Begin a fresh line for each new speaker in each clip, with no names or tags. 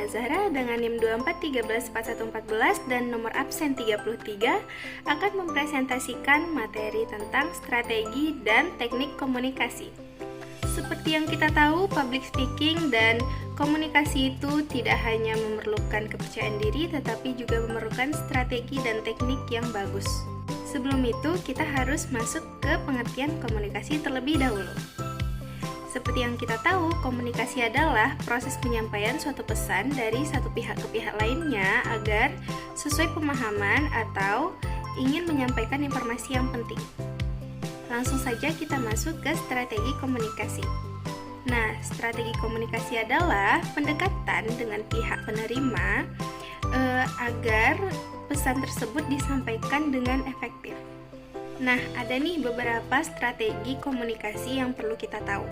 Nia Zahra dengan NIM 24134114 dan nomor absen 33 akan mempresentasikan materi tentang strategi dan teknik komunikasi. Seperti yang kita tahu, public speaking dan komunikasi itu tidak hanya memerlukan kepercayaan diri, tetapi juga memerlukan strategi dan teknik yang bagus. Sebelum itu, kita harus masuk ke pengertian komunikasi terlebih dahulu. Seperti yang kita tahu, komunikasi adalah proses penyampaian suatu pesan dari satu pihak ke pihak lainnya agar sesuai pemahaman atau ingin menyampaikan informasi yang penting. Langsung saja kita masuk ke strategi komunikasi. Nah, strategi komunikasi adalah pendekatan dengan pihak penerima agar pesan tersebut disampaikan dengan efektif. Nah, ada nih beberapa strategi komunikasi yang perlu kita tahu.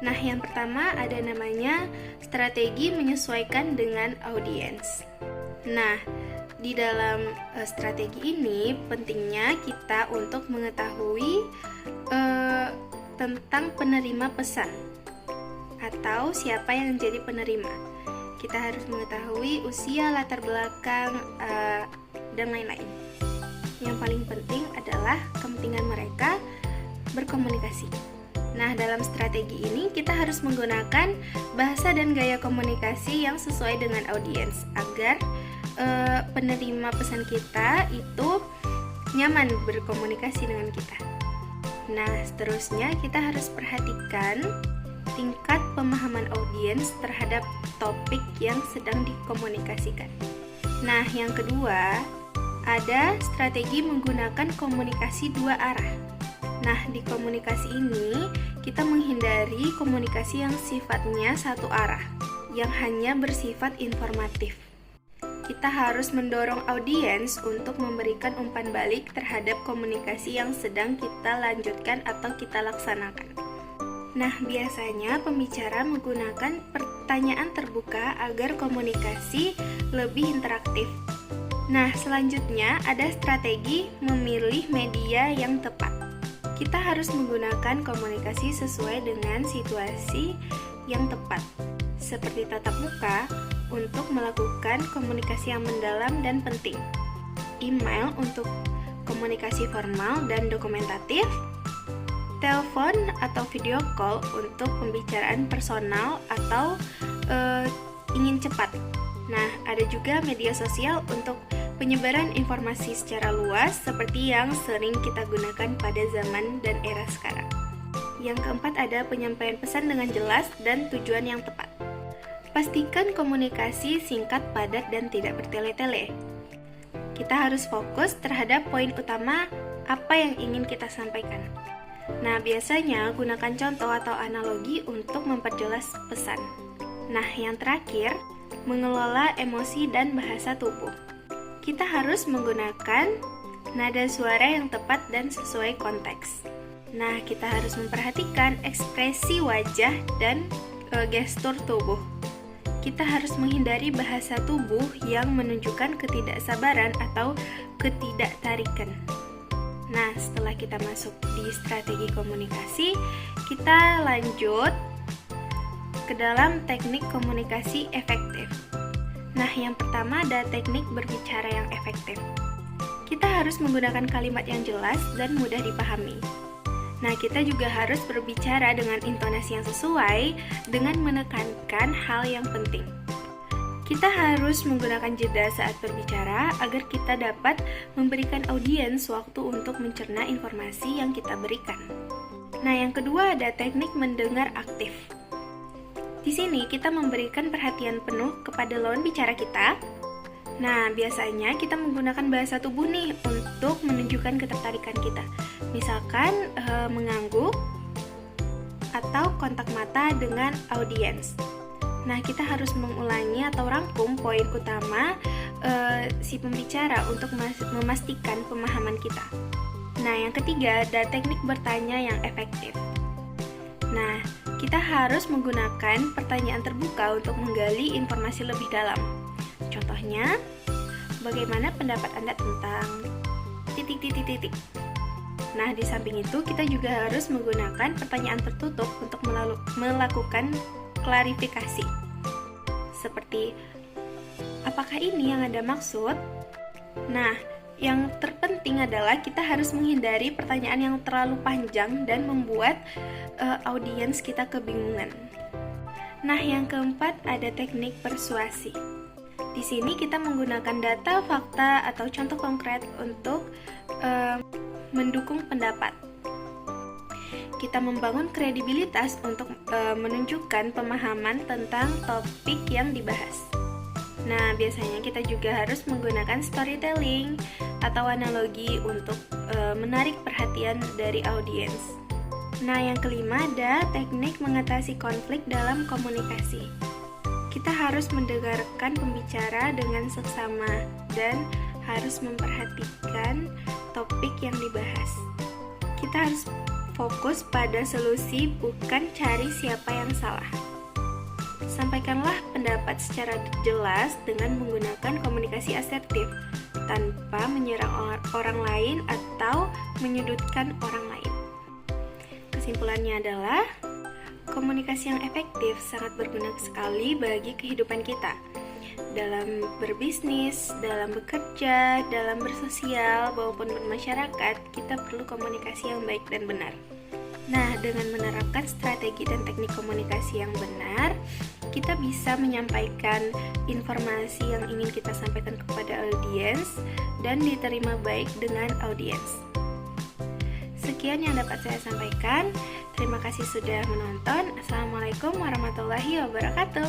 Nah, yang pertama ada namanya strategi menyesuaikan dengan audiens. Nah, di dalam strategi ini pentingnya kita untuk mengetahui tentang penerima pesan atau siapa yang jadi penerima. Kita harus mengetahui usia, latar belakang, dan lain-lain. Yang paling penting adalah kepentingan mereka berkomunikasi. Nah, dalam strategi ini kita harus menggunakan bahasa dan gaya komunikasi yang sesuai dengan audiens agar penerima pesan kita itu nyaman berkomunikasi dengan kita. Nah, seterusnya kita harus perhatikan tingkat pemahaman audiens terhadap topik yang sedang dikomunikasikan. Nah, yang kedua, ada strategi menggunakan komunikasi dua arah. Nah, di komunikasi ini kita menghindari komunikasi yang sifatnya satu arah, yang hanya bersifat informatif. Kita harus mendorong audiens untuk memberikan umpan balik terhadap komunikasi yang sedang kita lanjutkan atau kita laksanakan. Nah, biasanya pembicara menggunakan pertanyaan terbuka agar komunikasi lebih interaktif. Nah, selanjutnya ada strategi memilih media yang tepat. Kita harus menggunakan komunikasi sesuai dengan situasi yang tepat, seperti tatap muka untuk melakukan komunikasi yang mendalam dan penting, email untuk komunikasi formal dan dokumentatif, telepon atau video call untuk pembicaraan personal atau ingin cepat. Nah, ada juga media sosial untuk penyebaran informasi secara luas seperti yang sering kita gunakan pada zaman dan era sekarang. Yang keempat ada penyampaian pesan dengan jelas dan tujuan yang tepat. Pastikan komunikasi singkat, padat, dan tidak bertele-tele. Kita harus fokus terhadap poin utama apa yang ingin kita sampaikan. Nah, biasanya gunakan contoh atau analogi untuk memperjelas pesan. Nah, yang terakhir, mengelola emosi dan bahasa tubuh. Kita harus menggunakan nada suara yang tepat dan sesuai konteks. Nah, kita harus memperhatikan ekspresi wajah dan gestur tubuh. Kita harus menghindari bahasa tubuh yang menunjukkan ketidaksabaran atau ketidaktarikan. Nah, setelah kita masuk di strategi komunikasi, kita lanjut ke dalam teknik komunikasi efektif. Nah, yang pertama ada teknik berbicara yang efektif. Kita harus menggunakan kalimat yang jelas dan mudah dipahami. Nah, kita juga harus berbicara dengan intonasi yang sesuai dengan menekankan hal yang penting. Kita harus menggunakan jeda saat berbicara agar kita dapat memberikan audiens waktu untuk mencerna informasi yang kita berikan. Nah, yang kedua ada teknik mendengar aktif. Di sini kita memberikan perhatian penuh kepada lawan bicara kita. Nah, biasanya kita menggunakan bahasa tubuh nih untuk menunjukkan ketertarikan kita. Misalkan mengangguk atau kontak mata dengan audiens. Nah, kita harus mengulangi atau rangkum poin utama si pembicara untuk memastikan pemahaman kita. Nah, yang ketiga ada teknik bertanya yang efektif. Nah, kita harus menggunakan pertanyaan terbuka untuk menggali informasi lebih dalam. Contohnya, bagaimana pendapat Anda tentang titik-titik-titik? Nah, di samping itu, kita juga harus menggunakan pertanyaan tertutup untuk melakukan klarifikasi. Seperti, apakah ini yang Anda maksud? Nah, yang terpenting adalah kita harus menghindari pertanyaan yang terlalu panjang dan membuat audiens kita kebingungan. Nah, yang keempat ada teknik persuasi. Di sini kita menggunakan data, fakta, atau contoh konkret untuk mendukung pendapat. Kita membangun kredibilitas untuk menunjukkan pemahaman tentang topik yang dibahas. Nah, biasanya kita juga harus menggunakan storytelling atau analogi untuk menarik perhatian dari audiens. Nah, yang kelima ada teknik mengatasi konflik dalam komunikasi. Kita harus mendengarkan pembicara dengan seksama dan harus memperhatikan topik yang dibahas. Kita harus fokus pada solusi, bukan cari siapa yang salah. Sampaikanlah pendapat secara jelas dengan menggunakan komunikasi asertif, tanpa menyerang orang lain atau menyudutkan orang lain. Kesimpulannya adalah, komunikasi yang efektif sangat berguna sekali bagi kehidupan kita. Dalam berbisnis, dalam bekerja, dalam bersosial, maupun bermasyarakat, kita perlu komunikasi yang baik dan benar. Nah, dengan menerapkan strategi dan teknik komunikasi yang benar, kita bisa menyampaikan informasi yang ingin kita sampaikan kepada audiens dan diterima baik dengan audiens. Sekian yang dapat saya sampaikan. Terima kasih sudah menonton. Assalamualaikum warahmatullahi wabarakatuh.